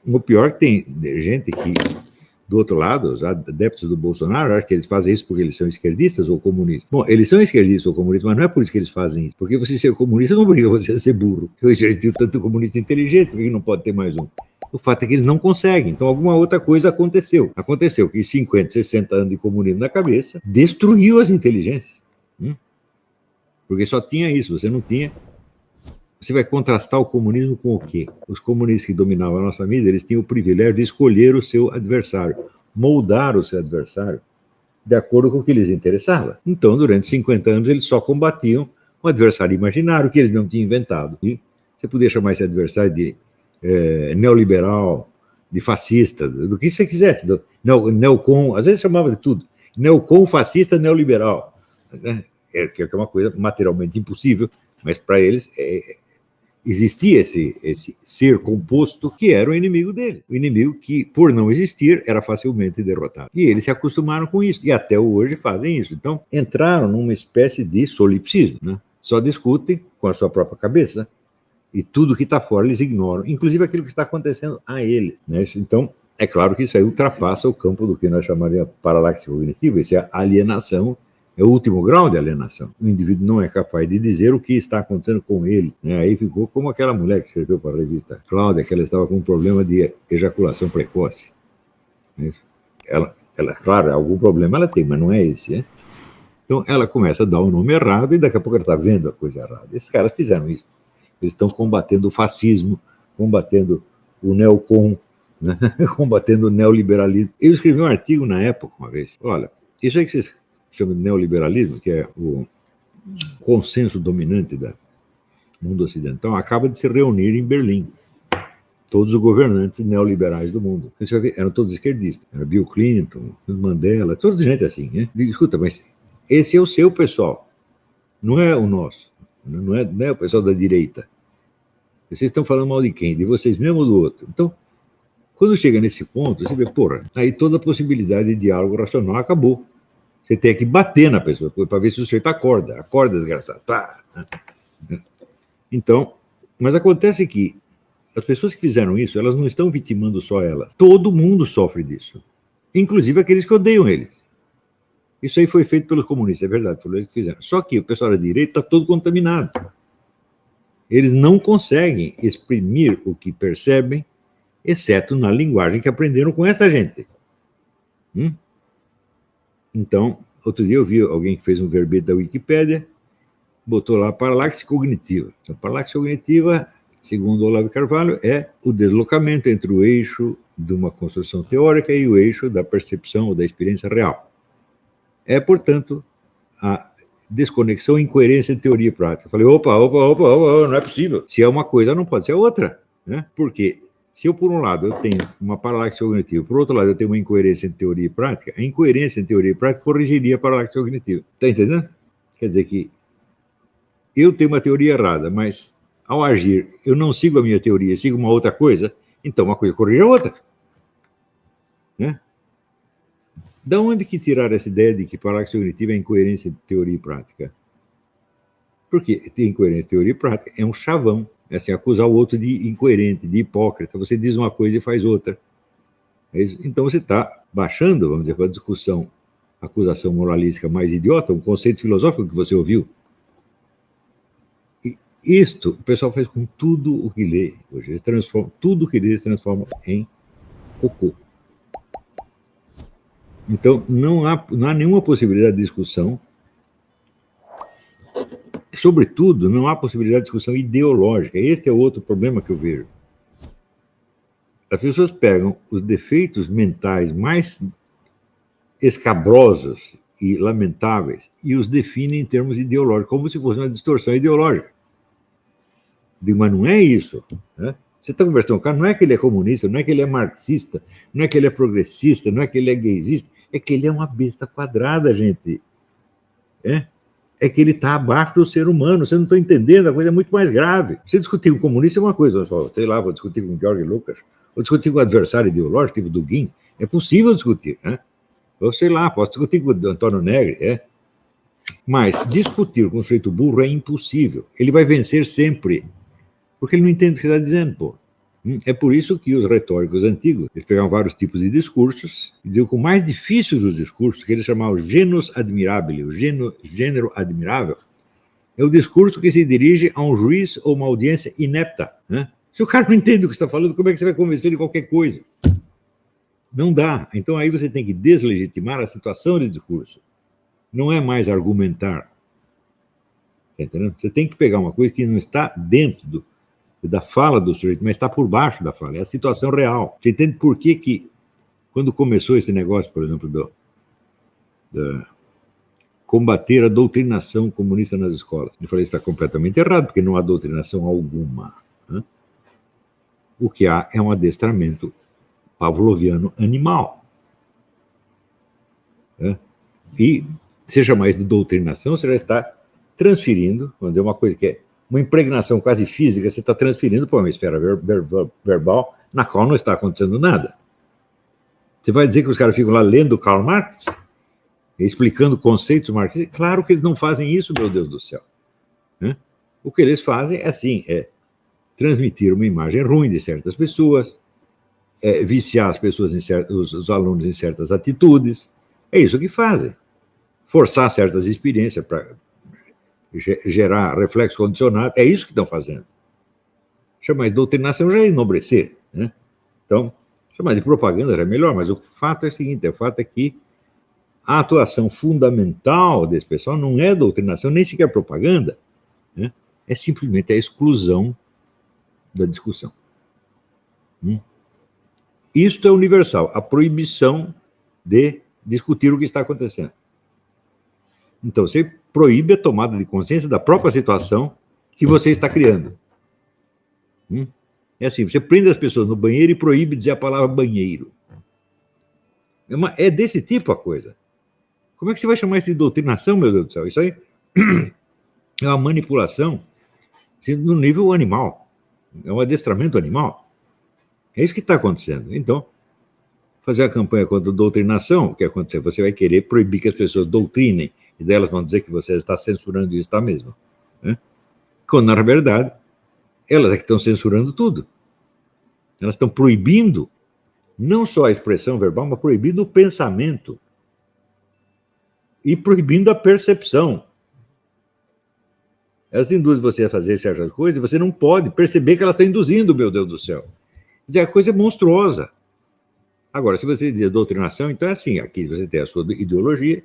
O pior é que tem gente que, do outro lado, os adeptos do Bolsonaro, acham que eles fazem isso porque eles são esquerdistas ou comunistas. Bom, eles são esquerdistas ou comunistas, mas não é por isso que eles fazem isso. Porque você ser comunista não obriga você a ser burro. Hoje a gente tem tanto comunista inteligente, por que não pode ter mais um? O fato é que eles não conseguem. Então, alguma outra coisa aconteceu. Aconteceu que 50, 60 anos de comunismo na cabeça destruiu as inteligências. Porque só tinha isso, você não tinha. Você vai contrastar o comunismo com o quê? Os comunistas que dominavam a nossa vida, eles tinham o privilégio de escolher o seu adversário, moldar o seu adversário de acordo com o que lhes interessava. Então, durante 50 anos, eles só combatiam um adversário imaginário que eles não tinham inventado. E você podia chamar esse adversário de neoliberal, de fascista, do que você quisesse, neocon, às vezes chamava de tudo, neocon, fascista, neoliberal, né? Que é uma coisa materialmente impossível, mas para eles existia esse ser composto que era o inimigo dele, o inimigo que, por não existir, era facilmente derrotado. E eles se acostumaram com isso, e até hoje fazem isso. Então, entraram numa espécie de solipsismo, né? Só discutem com a sua própria cabeça, e tudo que está fora eles ignoram, inclusive aquilo que está acontecendo a eles, né? Então, é claro que isso aí ultrapassa o campo do que nós chamaríamos paralaxe cognitiva, isso é alienação, é o último grau de alienação. O indivíduo não é capaz de dizer o que está acontecendo com ele, né? Aí ficou como aquela mulher que escreveu para a revista Cláudia, que ela estava com um problema de ejaculação precoce. Ela, claro, algum problema ela tem, mas não é esse, né? Então, ela começa a dar o nome errado e daqui a pouco ela está vendo a coisa errada. Esses caras fizeram isso. Eles estão combatendo o fascismo, combatendo o neocon, né? Combatendo o neoliberalismo. Eu escrevi um artigo na época, uma vez. Olha, isso aí que vocês chamam de neoliberalismo, que é o consenso dominante do mundo ocidental, acaba de se reunir em Berlim. Todos os governantes neoliberais do mundo. Você vai ver, eram todos esquerdistas. Era Bill Clinton, Mandela, toda gente assim, né? Escuta, mas esse é o seu pessoal, não é o nosso. Não é o pessoal da direita. Vocês estão falando mal de quem? De vocês mesmo ou do outro? Então, quando chega nesse ponto, você vê, porra, aí toda a possibilidade de diálogo racional acabou. Você tem que bater na pessoa para ver se o sujeito acorda. Acorda, desgraçado. Tá. Então, mas acontece que as pessoas que fizeram isso, elas não estão vitimando só elas. Todo mundo sofre disso. Inclusive aqueles que odeiam eles. Isso aí foi feito pelos comunistas, é verdade, foi eles que fizeram. Só que o pessoal da direita está todo contaminado. Eles não conseguem exprimir o que percebem, exceto na linguagem que aprenderam com essa gente. Então, outro dia eu vi alguém que fez um verbete da Wikipédia, botou lá paralaxe cognitiva. A paralaxe cognitiva, segundo Olavo de Carvalho, é o deslocamento entre o eixo de uma construção teórica e o eixo da percepção ou da experiência real. É, portanto, a desconexão e incoerência de teoria e prática. Eu falei, opa, não é possível. Se é uma coisa, não pode ser outra, né? Porque se eu, por um lado, eu tenho uma paralaxe cognitiva, por outro lado, eu tenho uma incoerência entre teoria e prática, a incoerência entre teoria e prática corrigiria a paralaxe cognitiva. Está entendendo? Quer dizer que eu tenho uma teoria errada, mas ao agir, eu não sigo a minha teoria, sigo uma outra coisa, então uma coisa corrige a outra. Né? Da onde que tiraram essa ideia de que paralaxe cognitiva é incoerência de teoria e prática? Porque ter incoerência de teoria e prática é um chavão. É assim, acusar o outro de incoerente, de hipócrita. Você diz uma coisa e faz outra. Então você está baixando, vamos dizer, para a discussão, acusação moralística mais idiota, um conceito filosófico que você ouviu. E isto o pessoal faz com tudo o que lê hoje. Eles transformam, tudo o que lê eles transformam em cocô. Então, não há nenhuma possibilidade de discussão. Sobretudo, não há possibilidade de discussão ideológica. Este é outro problema que eu vejo. As pessoas pegam os defeitos mentais mais escabrosos e lamentáveis e os definem em termos ideológicos, como se fosse uma distorção ideológica. Digo, mas não é isso. Né? Você está conversando com o cara, não é que ele é comunista, não é que ele é marxista, não é que ele é progressista, não é que ele é gaysista, é que ele é uma besta quadrada, gente. É que ele está abaixo do ser humano. Você não está entendendo, a coisa é muito mais grave. Você discutir com o comunista é uma coisa, sei lá, vou discutir com o George Lucas, vou discutir com o adversário ideológico, tipo do Guin, é possível discutir, né? Ou sei lá, posso discutir com o Antônio Negri, Mas discutir com o sujeito burro é impossível. Ele vai vencer sempre, porque ele não entende o que você está dizendo, pô. É por isso que os retóricos antigos, eles pegavam vários tipos de discursos e diziam que o mais difícil dos discursos, que eles chamavam genus admirabile, o gênero admirável, é o discurso que se dirige a um juiz ou uma audiência inepta. Né? Se o cara não entende o que está falando, como é que você vai convencer de qualquer coisa? Não dá. Então aí você tem que deslegitimar a situação de discurso. Não é mais argumentar. Tá entendendo? Você tem que pegar uma coisa que não está dentro da fala do sujeito, mas está por baixo da fala. É a situação real. Você entende por que quando começou esse negócio, por exemplo, combater a doutrinação comunista nas escolas? Eu falei, isso está completamente errado, porque não há doutrinação alguma. Né? O que há é um adestramento pavloviano animal. Né? E se chamar isso de doutrinação, você já está transferindo, quando é uma coisa que é uma impregnação quase física, você está transferindo para uma esfera verbal na qual não está acontecendo nada. Você vai dizer que os caras ficam lá lendo Karl Marx, explicando conceitos marxistas? Claro que eles não fazem isso, meu Deus do céu. Né? O que eles fazem é assim, é transmitir uma imagem ruim de certas pessoas, viciar as pessoas, os alunos em certas atitudes. É isso que fazem. Forçar certas experiências para gerar reflexo condicionado. É isso que estão fazendo. Chamar de doutrinação já é enobrecer. Né? Então, chamar de propaganda já é melhor, mas o fato é o seguinte, o fato é que a atuação fundamental desse pessoal não é doutrinação, nem sequer propaganda, né? É simplesmente a exclusão da discussão. Isto é universal, a proibição de discutir o que está acontecendo. Então, você proíbe a tomada de consciência da própria situação que você está criando. É assim, você prende as pessoas no banheiro e proíbe dizer a palavra banheiro. É desse tipo a coisa. Como é que você vai chamar isso de doutrinação, meu Deus do céu? Isso aí é uma manipulação no nível animal. É um adestramento animal. É isso que está acontecendo. Então, fazer a campanha contra a doutrinação, o que acontecer? Você vai querer proibir que as pessoas doutrinem, e delas vão dizer que você está censurando e está mesmo. Né? Quando, na verdade, elas é que estão censurando tudo. Elas estão proibindo não só a expressão verbal, mas proibindo o pensamento. E proibindo a percepção. Elas induzem você a fazer certas coisas e você não pode perceber que elas estão induzindo, meu Deus do céu. A coisa é monstruosa. Agora, se você diz doutrinação, então é assim, aqui você tem a sua ideologia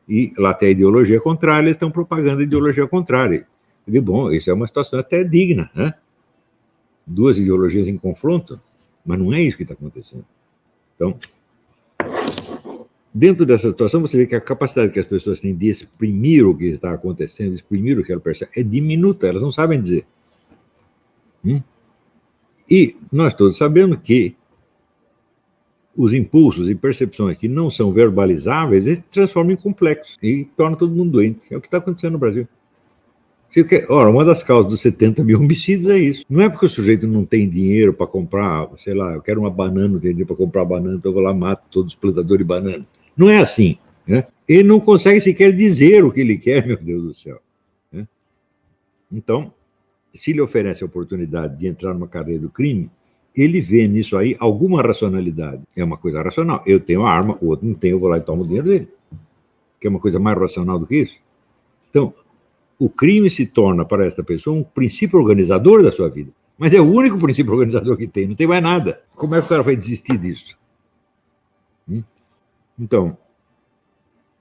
e lá tem a ideologia contrária, eles estão propagando a ideologia contrária. E, bom, isso é uma situação até digna, né? Duas ideologias em confronto, mas não é isso que está acontecendo. Então, dentro dessa situação, você vê que a capacidade que as pessoas têm de exprimir o que está acontecendo, de exprimir o que elas percebem, é diminuta, elas não sabem dizer. E nós todos sabemos que os impulsos e percepções que não são verbalizáveis, eles se transformam em complexos e tornam todo mundo doente. É o que está acontecendo no Brasil. Ora, uma das causas dos 70 mil homicídios é isso. Não é porque o sujeito não tem dinheiro para comprar, sei lá, eu quero uma banana, não tenho dinheiro para comprar banana, então eu vou lá e mato todos os plantadores de banana. Não é assim. Né? Ele não consegue sequer dizer o que ele quer, meu Deus do céu. Né? Então, se lhe oferece a oportunidade de entrar numa carreira do crime, ele vê nisso aí alguma racionalidade. É uma coisa racional. Eu tenho a arma, o outro não tem, eu vou lá e tomo o dinheiro dele. Que é uma coisa mais racional do que isso. Então, o crime se torna para esta pessoa um princípio organizador da sua vida. Mas é o único princípio organizador que tem, não tem mais nada. Como é que o cara vai desistir disso? Então,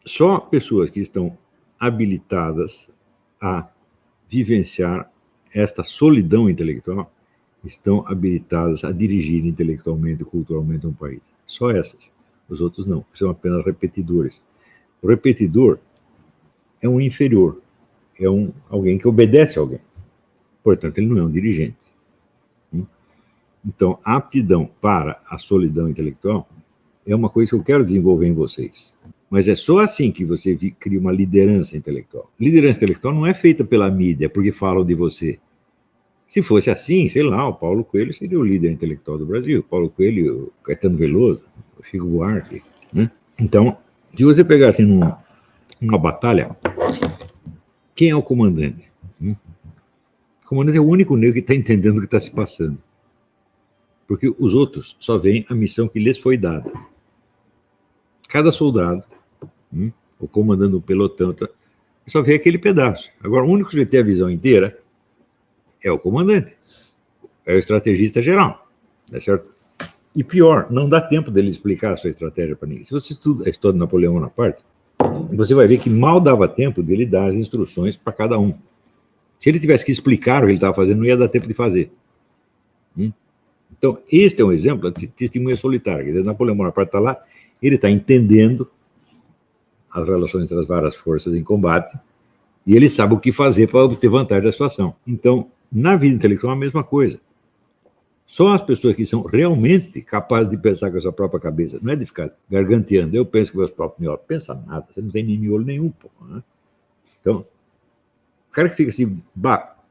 só pessoas que estão habilitadas a vivenciar esta solidão intelectual estão habilitadas a dirigir intelectualmente e culturalmente um país. Só essas. Os outros não, são apenas repetidores. O repetidor é um inferior, é alguém que obedece a alguém. Portanto, ele não é um dirigente. Então, a aptidão para a solidão intelectual é uma coisa que eu quero desenvolver em vocês. Mas é só assim que você cria uma liderança intelectual. Liderança intelectual não é feita pela mídia, porque falam de você. Se fosse assim, sei lá, o Paulo Coelho seria o líder intelectual do Brasil. Paulo Coelho, o Caetano Veloso, o Chico Buarque. Né? Então, se você pegar assim numa batalha, quem é o comandante? O comandante é o único negro que está entendendo o que está se passando. Porque os outros só veem a missão que lhes foi dada. Cada soldado, o comandante do pelotão, só vê aquele pedaço. Agora, o único que tem a visão inteira é o comandante, é o estrategista geral, é certo? E pior, não dá tempo dele explicar a sua estratégia para ninguém. Se você estuda a história de Napoleão Bonaparte, você vai ver que mal dava tempo dele dar as instruções para cada um. Se ele tivesse que explicar o que ele estava fazendo, não ia dar tempo de fazer. Então, este é um exemplo de testemunha solitária. Quer dizer, Napoleão Bonaparte está lá, ele está entendendo as relações entre as várias forças em combate e ele sabe o que fazer para obter vantagem da situação. Então, na vida intelectual é a mesma coisa. Só as pessoas que são realmente capazes de pensar com a sua própria cabeça, não é de ficar garganteando, eu penso com meus próprios miolos. Pensa nada, você não tem nem miolo nenhum. Pô, né? Então, o cara que fica se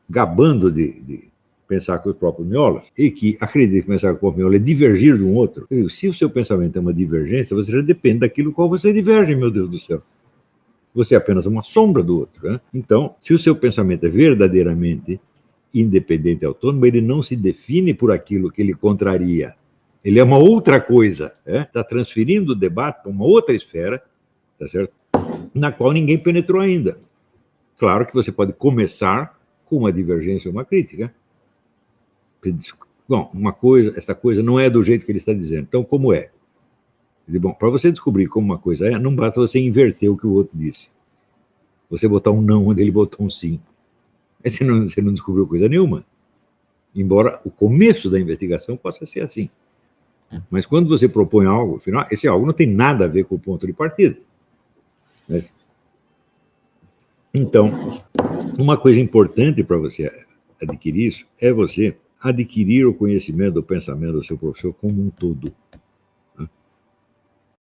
gabando de pensar com os próprios miolos e que acredita que pensar com o próprio miolo é divergir de um outro, se o seu pensamento é uma divergência, você já depende daquilo com qual você diverge, meu Deus do céu. Você é apenas uma sombra do outro. Né? Então, se o seu pensamento é verdadeiramente independente e autônomo, ele não se define por aquilo que ele contraria. Ele é uma outra coisa. Está transferindo o debate para uma outra esfera, tá certo? Na qual ninguém penetrou ainda. Claro que você pode começar com uma divergência ou uma crítica. Bom, esta coisa não é do jeito que ele está dizendo. Então, como é? Bom, para você descobrir como uma coisa é, não basta você inverter o que o outro disse. Você botar um não onde ele botou um sim. Você não descobriu coisa nenhuma. Embora o começo da investigação possa ser assim. Mas quando você propõe algo, afinal, esse algo não tem nada a ver com o ponto de partida. Então, uma coisa importante para você adquirir isso é você adquirir o conhecimento do pensamento do seu professor como um todo.